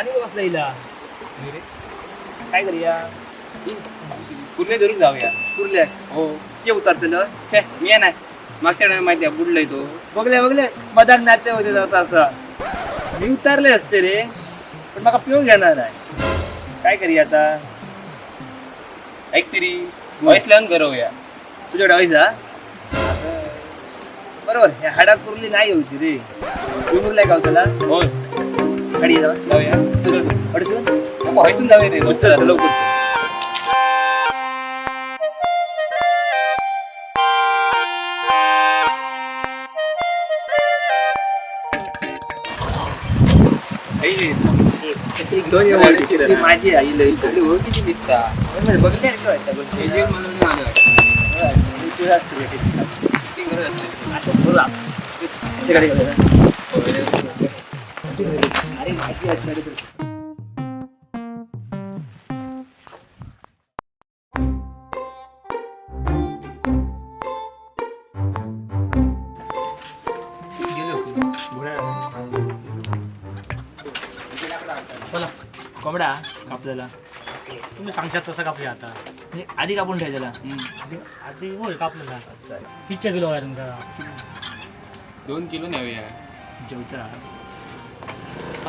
आणि बसला हिला काय करूया कुर्ले धरून जाऊया कुर्ल्या हो ते उतरतलं छे मी नाही मागच्या टाइम माहिती आहे बुडलाय तो बघले मदान नाचते होते असं असं मी उतारले असते रे पण मला पिऊन घेणार आहे काय करूया आता ऐक तरी व्हॉइस लावून करूया तुझ्याकडे व्हायचा बरोबर हे हाडा कुर्ली नाही होती रे विमुरलाय गाव त्याला हो गाडी जाऊया चल अडसून व्हॉइसून जाऊया रे चल आता लवकर माझी आई लई ओळखीची दिसता बघले एजंट म्हणून आलं अरे माझी असणार बोला कोंबडा कापलेला तुम्ही सांगशात तसं कापले आता म्हणजे आधी कापून ठेवायला आधी होय कापलेला किती किलो आहे तुमचा 2 किलो नेऊया जेवचा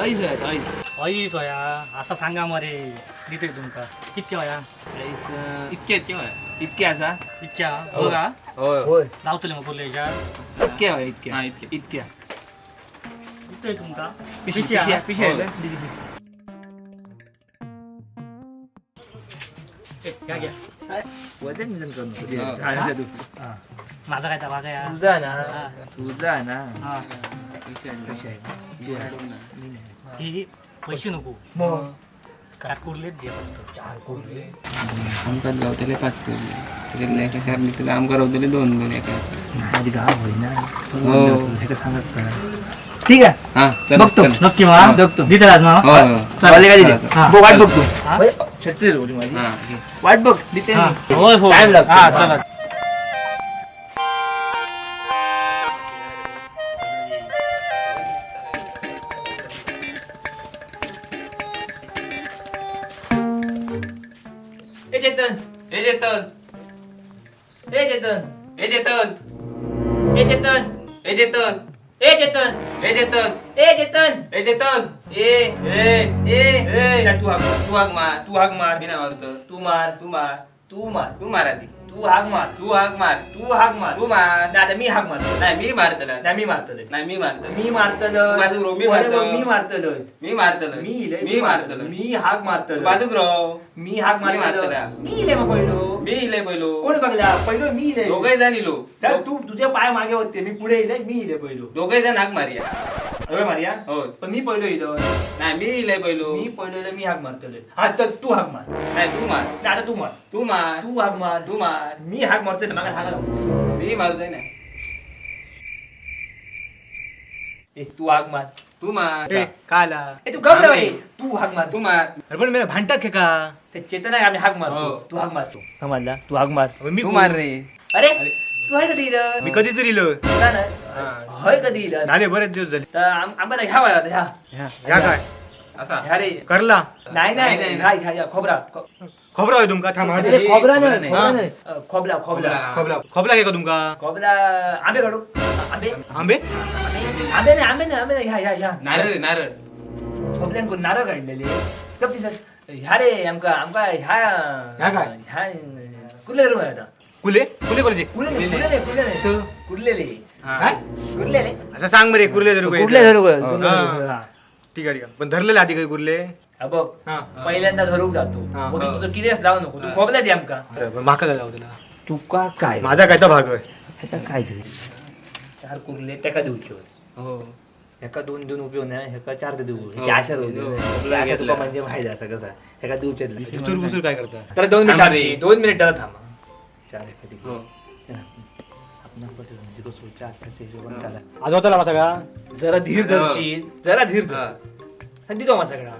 अईस अईस अईस होया असा सांगा मरे दिते तुमका कितके होया अईस इतके इतके असा इतक्या हो का होय लावतले मग बोलले याच्यात इतके होय इतके हा, इतके. इतक्या दिते तुमका पिशव्या पिशव्या हो. घ्या घ्या वजन वजन करून हा. खाण्याच्या दूध. हा. माझा काय तवा काय तुझा ना हा पैसे आहे. ही पैसे नको मग चार कुर्लेच दे फक्त चार कुर्ले आमकाच गावतले 5 किलो त्याला एका चार लिटर आमका रावतले 2 किलो एका माझी गाव होईना हो. हे सांगत ठीक आहे हा चल बघतो. चल. नक्की मा बघतो. दिते राज मा हो हो. चालेल का दिले हा. वाट बघतो हा? 36 होती माझी हा घे. वाट बघ देते हा. मी. होय हो Time लागतो. हा चला ए चेतन ए चेतन ए चेतन ए चेतन ए चेतन ए चेतन ए चेतन ए चेतन ए चेतन ए चेतन ए ए ए ए. नाही, तू हाक मार तू हाक मार तू हाक मार मी नाही मारतो तू मार तू मार तू मार तू मार आधी तू हाक मार तू हाक मार तू हाक मार तू मार नाही आता मी हाक मारतो नाही मी मारतला नाही मी मारतलोय नाही मी मारतो मी मारतलो बाजूक रो, मी मारतो. मी मारतलोय मी मारतलो मी इले, मी मारतलो मी हाक मारतलो बाजूक रो मी हाक मी मारतलो मारतला. मी इले मग पहिलो मी इले पहिलो कोण बघला पहिलो मी इले दोघे जण इलो चल, तू तुझे पाय मागे होते मी पुढे इले मी इले पहिलो दोघे जण हाक मारिया अरे मारिया हो पण मी पहिलो इलो नाही मी इले पहिलो मी पहिलो इले, मी हाक मारतलोय हा चल तू हाक मार नाही तू मार नाही, आता तू मार तू मार तू हाक मार तू मार मी हाक मारतोय ना, मला हाका लाव. मी मारतोय नाही ए तू हाक मार तू मार ए काला ए तू घाबरव आम्ही. रे तू हाक मार तू मार अरे पण मी भांडतात के का ते चेतन आहे आम्ही हाक मारतो हो. तू हाक मारतो समजला तू हाक मार मी तू मार रे अरे तू आहे कधी इथं मी कधीतरी इलो ना, ना. होय कधी इथं झाले बरेच दिवस झाले तर आंबा ह्या वया ह्या या काय असा ह्या रे करला नाही नाही, नाही नाही. ह्या खोबरा खोबरा होय तुमका थांब हा. अरे, खोबरा खोबरा नाही नाही. खोबरा हा. नाही. खोबला खोबला खोबला. खोबला खोबला घे का तुमका खोबला आंबे काढू आंबे आंबे आंबे नाही आंबे नाही ह्या ह्या ह्या नारळ नारळ खोबल्यांकडून नारळ काढलेले कपटी सर ह्या रे आमका आमका ह्या ह्या काय? ह्या कुर्ले रूम आहे आता कुले कुले कोलेचे कुर्लेले कुर्लेले हा. काय कुर्लेले असं सांग बरे कुर्ले धरू काय कुर्ले धरू हो. ठीक आहे पण धरलेले आधी काही कुर्ले बघ हा पहिल्यांदा धरूक जातो हा. मग तुझं कितेच लावू नको तू खोबला दे आमका पण माका काय लावू तुला तुका काय माझा काय तर भाग आहे आता काय देऊ चार कुर्ले त्याका देऊचे हो ह्याका दोन दोन उपयोग नाही ह्याका चार देऊ हो. ह्याची आशा हो. तुका म्हणजे माहिती असं कसं ह्याका देऊचे बुसूर बुसूर काय करता तर 2 थांबा मिनिट रे. 2 मिनिटाला थांबा चार एखादी हो आपण म्हणजे कसं चार त्याच्या हिशोबाने चाला. आज होता लावा सगळा जरा धीर धरशील जरा धीर हा. धर दिलो मग सगळा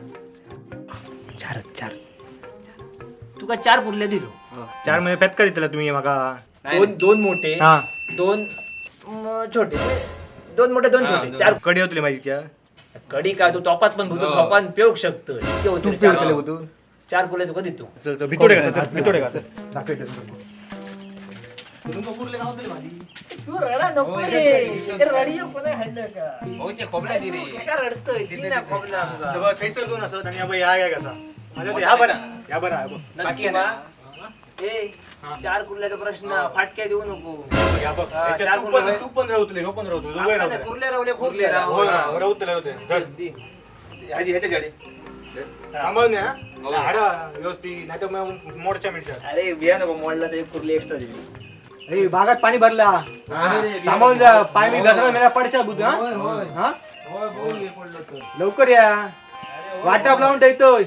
चार चार तुका चार कुर्ले दिलो हो. 4 महिने पेत का दिला तुम्ही माका नाही, दोन दोन मोठे हा दोन छोटे दोन मोठे दोन हा, छोटे दोन. चार कडी होतली माझी क्या कडी काय तू टॉपात पण भूतो टॉपात पेऊ शकतो इतके होते रे चार. तू 4 कुले तुका देतो चल भितोडे का भितोडे का दाखवतो तू रडा नको रे ते रडी कोणा हाडलं का हो ते खोबल्या दे रे का रडतोय ती ना खोबला आमचा. तेव्हा थैसर दोन असत आणि बाई या कसा माझ्या ह्या बरा बघ नक्की ना ए 4 कुर्ल्याचा प्रश्न फाटक्या देऊ नको या बघ हा, याच्यात चार कुर्ले. तू पण राहतले हो पण राहतो दोघे आता राहतो कुर्ले रावले खूप कुर्ले राव. हो राहतले आधी ह्याच्या गाडी थांबव ना हाडा व्यवस्थित नाही तर मग मोडच्या मिळच्या अरे बिया नको मोडला तर एक कुर्ली एक्स्ट्रा दिली अरे बागात पाणी भरला थांबवून जा पाय मी घसरा मेला पडशा बुद्ध हा लवकर या वाटाप लावून ठेवतोय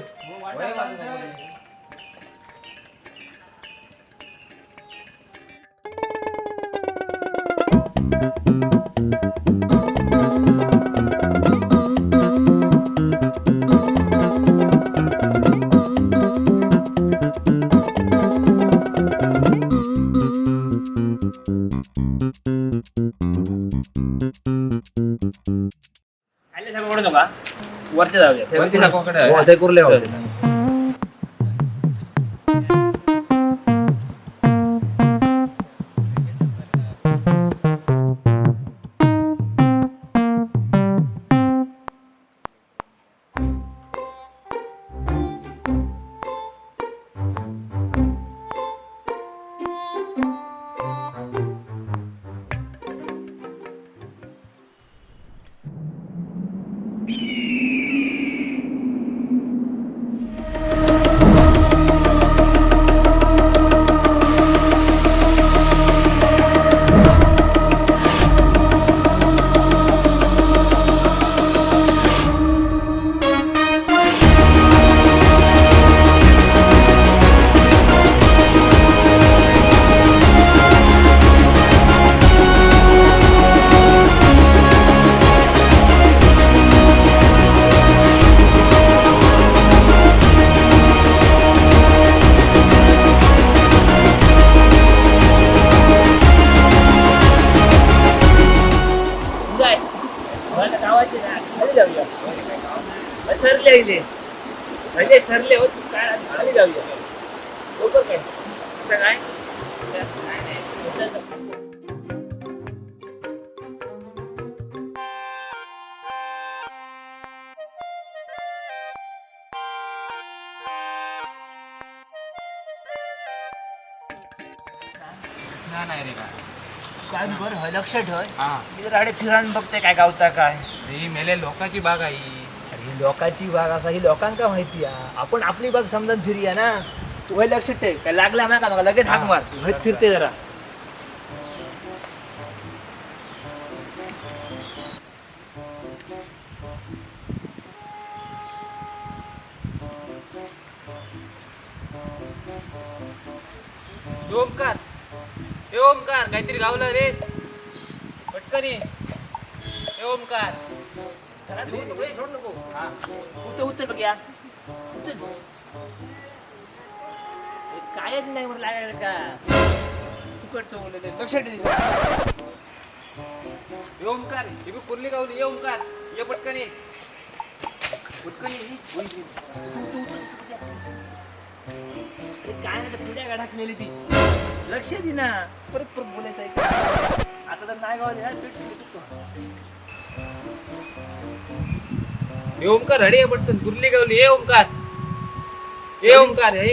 खाल्ले सगळं पडू नका वरच्या जाऊया वरती नको हो, ते कुर्ले होते काय मला गावाची ना खाली जाऊया सरले इले म्हणजे सरले हो तू काय खाली जाऊया लवकर काय असं काय नाही रे का काय बरं होय लक्ष ठेव हा तिथे राडे फिरान बघते काय गावता काय ही मेले लोकांची बाग आहे अरे लोकांची बाग असा ही लोकांका माहिती आहे आपण आपली बाग समजून फिरूया ना तू हे लक्ष ठेव काय लागला ना का लगेच हाक मार तू हे फिरते जरा ओमकार ए ओमकार काहीतरी गावलं रे पटकन ये ए ओमकार जरा सोड नको, सोड नको. हा. उचल बघ या. उचल. हे कायच नाही म्हणून लागायचं का तिकडचं बोलले लक्षात ठेव. ए ओमकार हे बी कुर्ली गावली ए ओमकार ये पटकन ये पटकन ये. उचल. हे काय नाही तर पुढ्या गाठात नेली ती लक्ष दे ना परत बोलायचं आहे आता तर नाही गावाला यार पेट ए ओमकार रडी आहे पटकन कुर्ली गावली ए ओमकार हे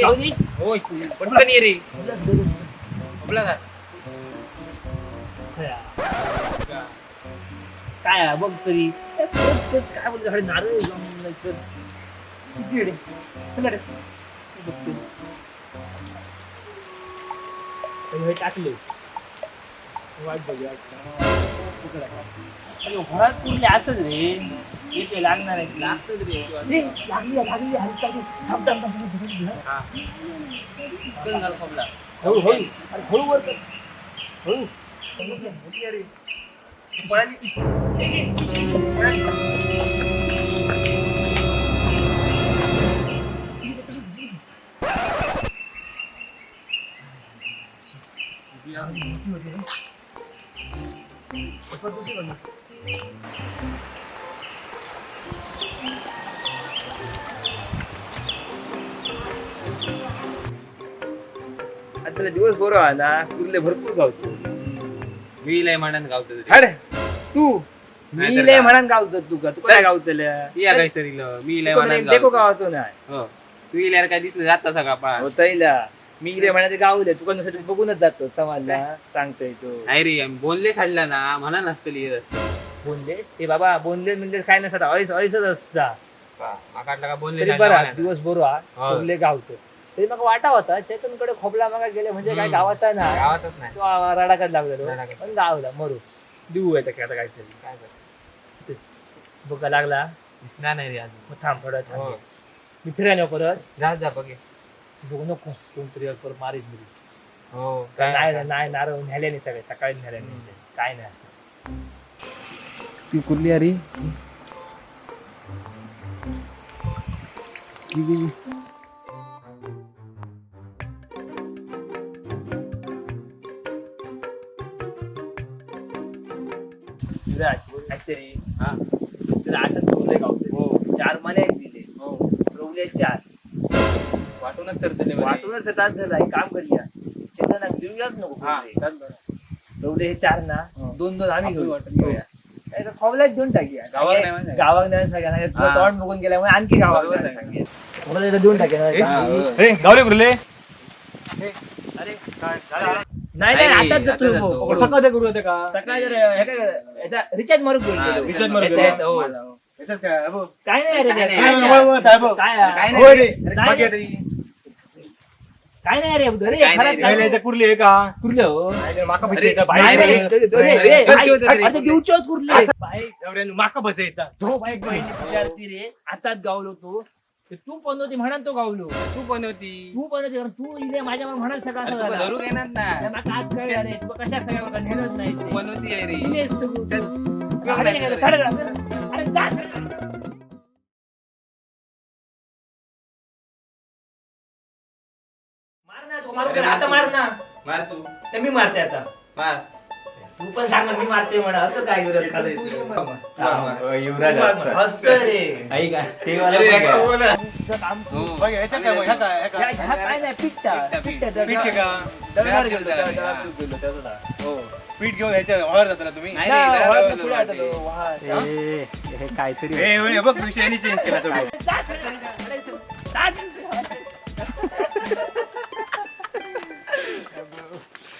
होय पटकन ये रे आपला का काय आहे बघ तरी काय बोलतो नारळ जाऊन किती रे चला रे बघतो हे टाकले वाट बघूया घरात कुठले असच रे येते लागणार आहे लागतच रे लागली थांब हा चल घाल खोबला हळू अरे हळू वर कर हळू मोठी अरे आता दिवस बरोबर ना कुर्ले भरपूर गावतो मी लय म्हणत गावतो तरी. अरे तू नाहीतर मी लय काय? म्हणान गावतो तू का तू काय गावतल्या या काय सरीलं मी लय म्हणत देखो गावतो. गावाचो नाही हो तू इल्यावर काय दिसलं जाता सगळा पाळ होतयला मी इकडे म्हणाते गावले तुका नुसतं बघूनच जातो समाजला सांगतोय तो नाही रे आम्ही बोलले छाडला ना म्हणा नसतली बोलले ते बाबा बोलले म्हणजे काय नसतात अळीच असता माकाटला का बोलले तरी छाडला बरा म्हणा. दिवस बरोबर हो. बोलले गावतो तरी मग वाटा होता चेतनकडे खोबला मग गेले म्हणजे काय गावाचा ना गावातच नाही तो रडाकत लागलेलो रडाकत. पण गावला मरू देऊ आहे आता काहीतरी काय करतो? बघा लागला दिसणार नाही रे अजून मग थांब थोडं हो. थांब मी फिरायला परत जा जा बघे बघू नको कोणतरी परत मारीत मिरी हो नाही नारळ न्यायला नाही सगळे सकाळी न्यायला नाही काय नाही ती कुर्ली अरे ऍक्च्युली हा तुला आठच ठेवले गावते 4 मला एक दिले हो रवले 4 वाटूनच तर वाटूनच तास झाला एक काम करूया चेतन देऊयाच नको हा रवले हे 4 ना हो. 2 आम्ही आपण घेऊ वाटून घेऊया नाही तर खवल्याच देऊन टाकूया गावात नाही म्हणजे. गावात नाही सगळ्यांना तुझं हा. तोंड बघून गेल्यामुळे आणखी गावात बरोबर नाही आहे. सांगेल. मला इथं देऊन टाकेल हा, हो. ए गावले कुर्ले अरे नाही नाही नाही, आताच आताच तू जातो. पकडू. सकाळ ते करू होते का सकाळी जर हे काय याचा रिचार्ज मारू घेऊन हा, गेलो. रिचार्ज मारू येता- गेलो. येता, हो. याच्यात काय अबो. काय नाही रे काय काय नाही. नाही. वळ, वळ, साहेब. काय काय नाही. होय रे काय बाकी नाही. आता ही. काय नाही रे अरे काय खराब नाही. काय पहिले इथे कुर्ली आहे का कुर्ले हो माका अरे, बसायचं नाही बाहेर रे. अरे, अरे, अरे, घरचे होते तरी. अरे, देऊचे होत कुर्ले माका बसायचं झोप ऐक बहिणी विचारती रे आताच गावलो तू ते तू पण होती म्हणा तो गावलो तू पण होती तू पण होती कारण तू इले माझ्या म्हणाल सगळं अरे असं तू झालं. धरू घेणार ना अरे, मला आज कळलं रे तू कशा सगळ्या लोकांना नेलंच नाही तू ते. पण होती आहे रे इलेच तू. चल. अरे, अरे, अरे, अरे, जा. मार ना तू, मार आता मार ना मार तू तर मी मारते आता मार तू पण सांग ना मी मारते म्हणा असं काय विरोध युवराज हसतो रे अरे, एकटा बोल. तुझं काम हो. बघ, ह्याच्यात काय, ह्या काय, ह्या काय? या- ह्या काय नाही पिठ्ठा पीठ पीठ आहे का दळणार गेलो दळणार गेलो, दळणार गेलो त्याचा हो पीठ घेऊन ह्याच्या वावर जाता ना तुम्ही नाही रे, घरात वळत गेलो पुढे वाटे. आलो, वाह. हे काहीतरी हे बघ विषय चेंज केला सगळं जा,